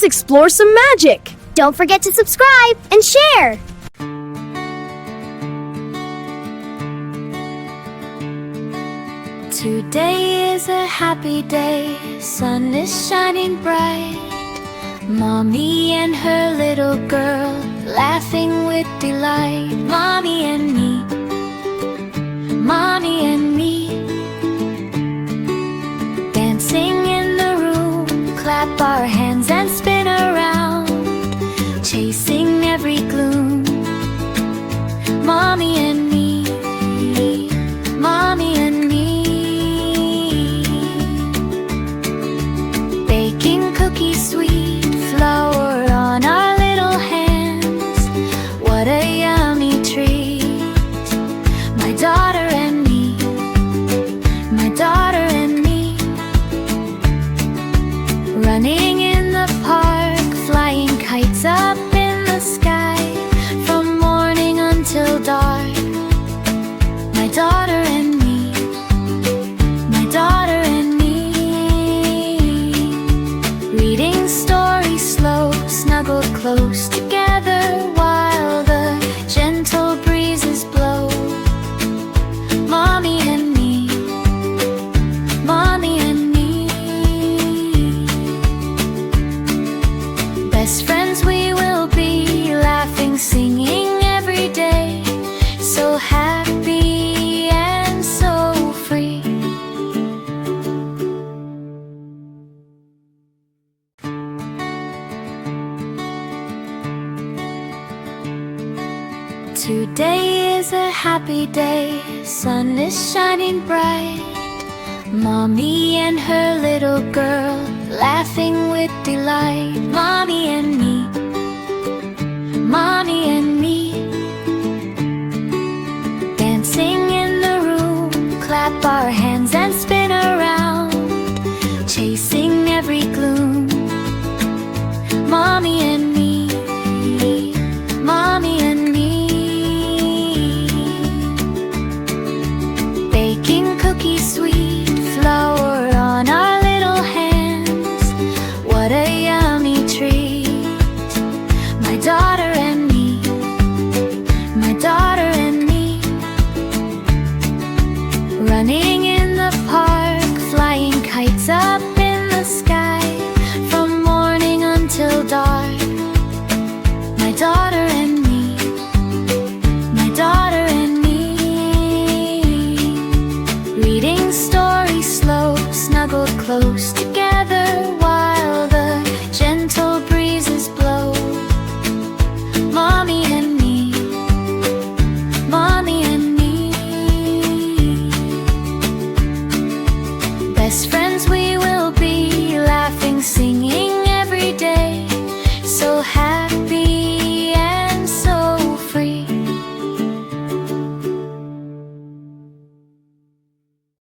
Let's explore some magic! Don't forget to subscribe and share! Today is a happy day, sun is shining bright. Mommy and her little girl laughing with delight. Mommy and me, Mommy and me, dancing in the room, clap our hands and spin around, chasing every gloom. Mommy and me, Mommy and me, baking cookies sweet, flour on our little hands. What a yummy treat. My daughter and me, my daughter and me, running in the park, flying kites up in the sky, from morning until dark. My daughter and me, my daughter and me, reading stories slow, snuggled close together while the gentle breezes blow. Mommy and me, Mommy and me, best friends we will be, laughing, singing every day, so happy and so free. Today is a happy day, sun is shining bright. Mommy and her little girl laughing with delight. Mommy and me, Mommy and me, dancing in the room, clap our hands and spin around, chasing every gloom. Mommy and me, Mommy and me, baking cookies sweet, flour on our little hands. What a yummy treat. My daughter and me, my daughter and me, running in the park, flying kites up in the sky, from morning until dark. My daughter and me, my daughter and me, reading stories slow, snuggled close together while the gentle breezes blow. Mommy and me, Mommy and me, best friends we